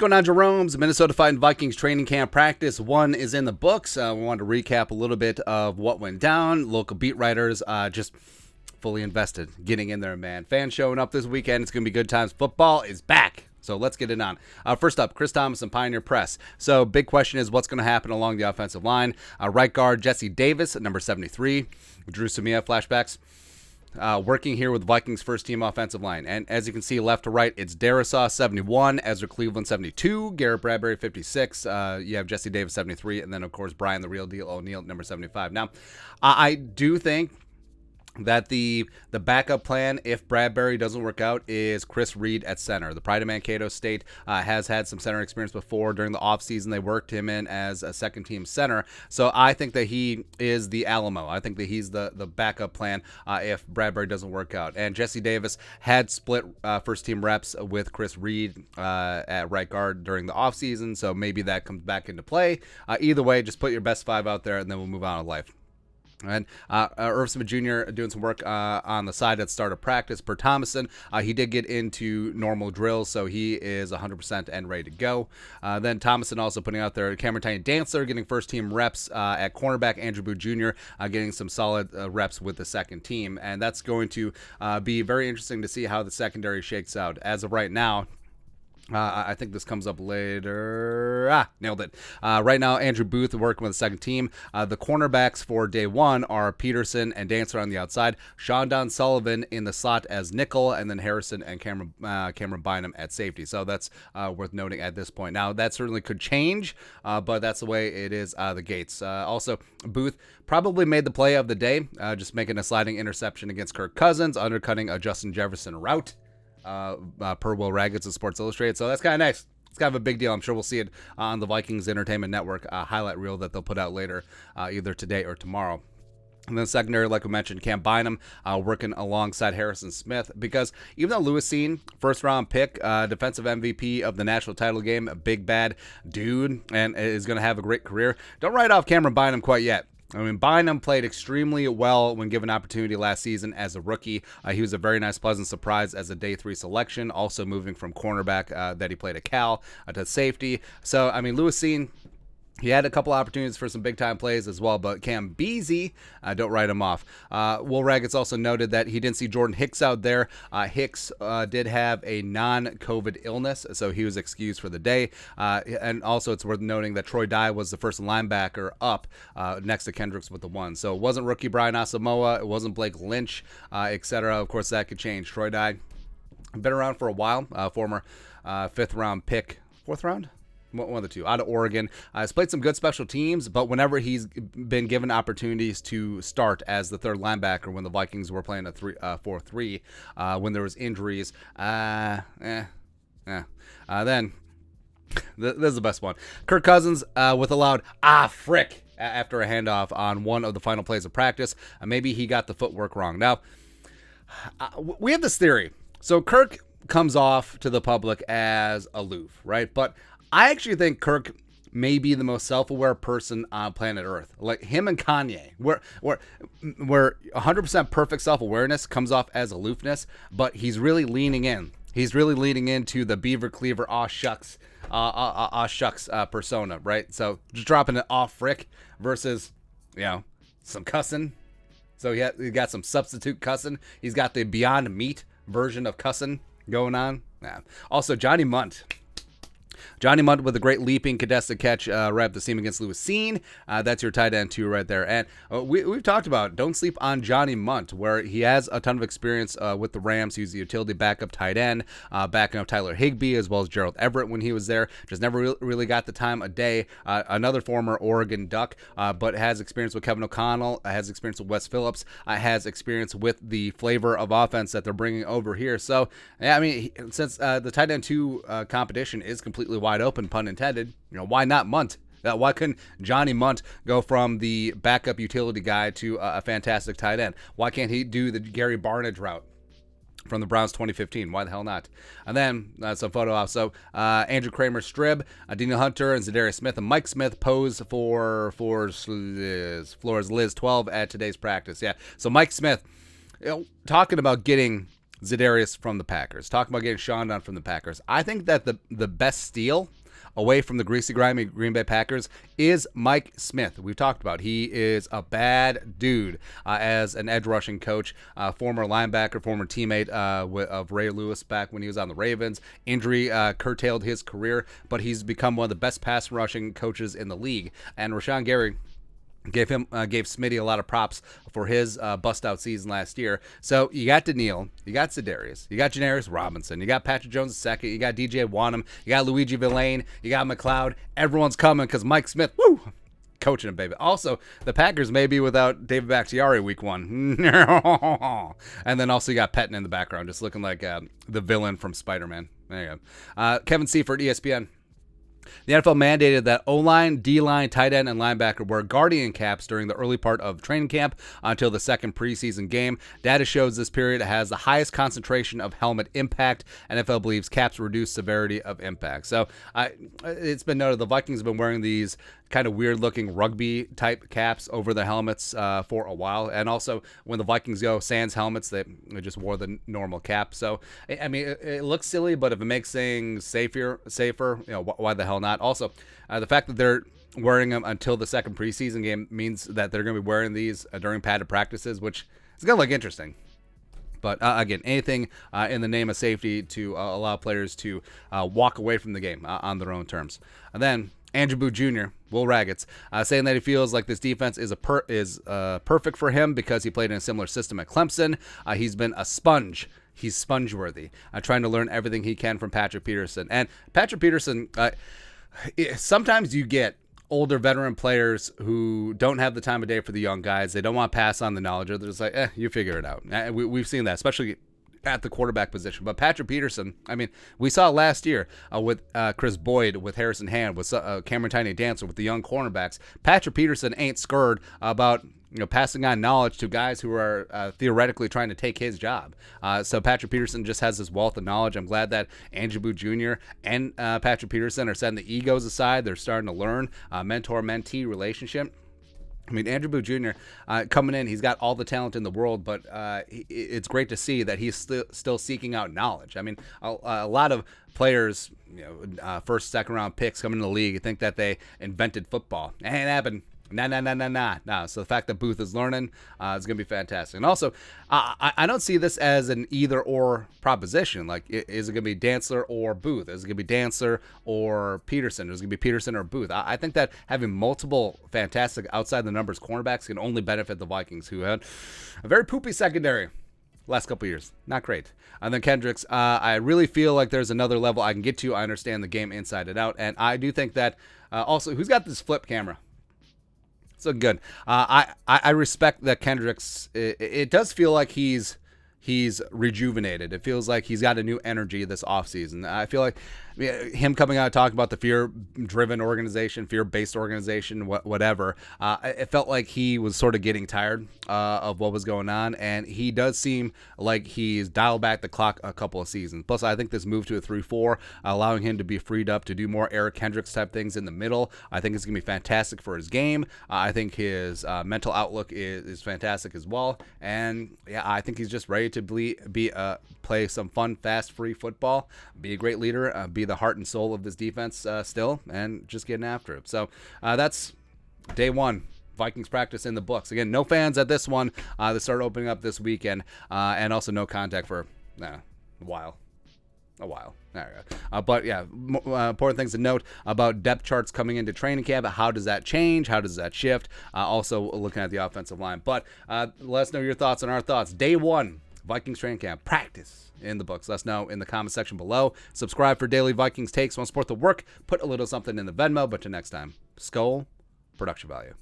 going on, Jerome's? Minnesota Vikings training camp practice 1 is in the books. We wanted to recap a little bit of what went down. Local beat writers just fully invested, getting in there, man. Fans showing up this weekend. It's going to be good times. Football is back. So let's get it on. First up, Chris Thomas and Pioneer Press. So big question is what's going to happen along the offensive line. Right guard Jesse Davis at number 73. Drew Samia flashbacks. Working here with Vikings first team offensive line. And as you can see, left to right, it's Darisaw 71, Ezra Cleveland 72, Garrett Bradbury 56. You have Jesse Davis 73, and then of course Brian the Real Deal O'Neal number 75. Now, I do think that the backup plan, if Bradbury doesn't work out, is Chris Reed at center. The Pride of Mankato State has had some center experience before. During the offseason, they worked him in as a second-team center. So I think that he is the Alamo. I think that he's the backup plan if Bradbury doesn't work out. And Jesse Davis had split first-team reps with Chris Reed at right guard during the offseason, so maybe that comes back into play. Either way, just put your best 5 out there, and then we'll move on with life. And Irv Smith Jr. doing some work on the side at start of practice. Per Thomason, he did get into normal drills, so he is 100% and ready to go. Then Thomason also putting out there Cameron Tiny Dantzler getting first-team reps at cornerback. Andrew Booth Jr. Getting some solid reps with the second team. And that's going to be very interesting to see how the secondary shakes out. As of right now, I think this comes up later. Nailed it. Right now, Andrew Booth working with the second team. The cornerbacks for day 1 are Peterson and Dantzler on the outside, Sean Don Sullivan in the slot as nickel, and then Harrison and Cameron Bynum at safety. So that's worth noting at this point. Now, that certainly could change, but that's the way it is the gates. Also, Booth probably made the play of the day, just making a sliding interception against Kirk Cousins, undercutting a Justin Jefferson route. Per Will Raggets of Sports Illustrated. So that's kind of nice. It's kind of a big deal. I'm sure we'll see it on the Vikings Entertainment Network highlight reel that they'll put out later, either today or tomorrow. And then secondary, like we mentioned, Cam Bynum working alongside Harrison Smith, because even though Lewis Cine, first-round pick, defensive MVP of the national title game, a big bad dude, and is going to have a great career, don't write off Cameron Bynum quite yet. I mean, Bynum played extremely well when given opportunity last season as a rookie. He was a very nice, pleasant surprise as a day 3 selection, also moving from cornerback that he played at Cal to safety. So, I mean, Lewis Cine, he had a couple opportunities for some big-time plays as well, but Cam Beasley, don't write him off. Will Raggets also noted that he didn't see Jordan Hicks out there. Hicks did have a non-COVID illness, so he was excused for the day. And also it's worth noting that Troy Dye was the first linebacker up next to Kendricks with the 1. So it wasn't rookie Brian Asamoah, it wasn't Blake Lynch, etc. Of course, that could change. Troy Dye, been around for a while, former 5th-round pick, 4th round? One of the two, out of Oregon. He's played some good special teams, but whenever he's been given opportunities to start as the 3rd linebacker when the Vikings were playing a 4-3, when there was injuries, then this is the best one. Kirk Cousins with a loud frick after a handoff on one of the final plays of practice. Maybe he got the footwork wrong. Now, we have this theory. So Kirk comes off to the public as aloof, right? But I actually think Kirk may be the most self-aware person on planet Earth. Like him and Kanye, where 100% perfect self-awareness comes off as aloofness, but he's really leaning in. He's really leaning into the Beaver Cleaver aw shucks persona, right? So just dropping it off frick versus, some cussing. So he got some substitute cussing. He's got the Beyond Meat version of cussing going on. Yeah. Also, Johnny Mundt. Johnny Mundt with a great leaping contested catch right up the seam against Lewis Cine. That's your tight end too right there. And we've talked about don't sleep on Johnny Mundt, where he has a ton of experience with the Rams. He was the utility backup tight end, backing up Tyler Higbee as well as Gerald Everett when he was there. Just never really got the time of day. Another former Oregon Duck, but has experience with Kevin O'Connell, has experience with Wes Phillips, has experience with the flavor of offense that they're bringing over here. So, yeah, I mean, since the tight end 2 competition is completely wide open, pun intended, why not Mundt? Why couldn't Johnny Mundt go from the backup utility guy to a fantastic tight end? Why can't he do the Gary Barnidge route from the Browns 2015? Why the hell not? And then some photo off. So Andrew Kramer Strib, Daniel Hunter, and Zadarius Smith and Mike Smith pose for Flores Liz 12 at today's practice. Yeah. So Mike Smith, talking about getting Za'Darius from the Packers. Talking about getting Sean Dunn from the Packers. I think that the best steal away from the greasy, grimy Green Bay Packers is Mike Smith. We've talked about he is a bad dude as an edge rushing coach, former linebacker, former teammate of Ray Lewis back when he was on the Ravens. Injury curtailed his career, but he's become one of the best pass rushing coaches in the league. And Rashawn Gary gave Smitty a lot of props for his bust-out season last year. So you got Daniil, you got Za'Darius, you got Janarius Robinson, you got Patrick Jones II, you got DJ Wanham, you got Luigi Villain, you got McLeod. Everyone's coming because Mike Smith, woo, coaching him, baby. Also, the Packers may be without David Bakhtiari week 1. And then also you got Pettine in the background, just looking like the villain from Spider-Man. There you go. Kevin Seifert, ESPN. The NFL mandated that O-line, D-line, tight end, and linebacker wear guardian caps during the early part of training camp until the second preseason game. Data shows this period has the highest concentration of helmet impact. NFL believes caps reduce severity of impact. So it's been noted the Vikings have been wearing these kind of weird-looking rugby-type caps over the helmets for a while. And also, when the Vikings go sans helmets, they just wore the normal cap. So, I mean, it looks silly, but if it makes things safer, why the hell not? Also, the fact that they're wearing them until the second preseason game means that they're going to be wearing these during padded practices, which is going to look interesting. But again, anything in the name of safety to allow players to walk away from the game on their own terms. And then Andrew Booth Jr., Will Raggets, saying that he feels like this defense is perfect for him because he played in a similar system at Clemson. He's been a sponge. He's sponge-worthy, trying to learn everything he can from Patrick Peterson. And Patrick Peterson, sometimes you get older veteran players who don't have the time of day for the young guys. They don't want to pass on the knowledge. They're just like, you figure it out. We've seen that, especially at the quarterback position. But Patrick Peterson, I mean, we saw last year with Chris Boyd, with Harrison Hand, with Cameron Tiny Dancer, with the young cornerbacks. Patrick Peterson ain't scared about passing on knowledge to guys who are theoretically trying to take his job. So Patrick Peterson just has this wealth of knowledge. I'm glad that Andrew Booth Jr. and Patrick Peterson are setting the egos aside. They're starting to learn mentor-mentee relationship. I mean, Andrew Booth Jr. Coming in, he's got all the talent in the world, but it's great to see that he's still seeking out knowledge. I mean, a lot of players, first, second round picks coming in the league, think that they invented football. It ain't happened. Nah. So the fact that Booth is learning is going to be fantastic. And also, I don't see this as an either-or proposition. Like, is it going to be Dantzler or Booth? Is it going to be Dantzler or Peterson? Is it going to be Peterson or Booth? I think that having multiple fantastic outside-the-numbers cornerbacks can only benefit the Vikings, who had a very poopy secondary last couple of years. Not great. And then Kendricks, I really feel like there's another level I can get to. I understand the game inside and out. And I do think that also, who's got this flip camera? So good. I respect that Kendricks. It does feel like he's rejuvenated. It feels like he's got a new energy this offseason. I feel like him coming out and talking about the fear-driven organization, fear-based organization, whatever, it felt like he was sort of getting tired of what was going on, and he does seem like he's dialed back the clock a couple of seasons. Plus, I think this move to a 3-4, allowing him to be freed up to do more Eric Kendricks-type things in the middle, I think it's going to be fantastic for his game. I think his mental outlook is fantastic as well, and yeah, I think he's just ready to play some fun, fast, free football, be a great leader, be the heart and soul of this defense still, and just getting after it. So that's day one. Vikings practice in the books. Again, no fans at this one. They start opening up this weekend, and also no contact for a while. There we go. But yeah, important things to note about depth charts coming into training camp. How does that change? How does that shift? Also looking at the offensive line. But let us know your thoughts on our thoughts. Day one, Vikings training camp practice in the books. Let us know in the comment section below. Subscribe for daily Vikings takes. Want to support the work? Put a little something in the Venmo. But till next time, Skull Production Value.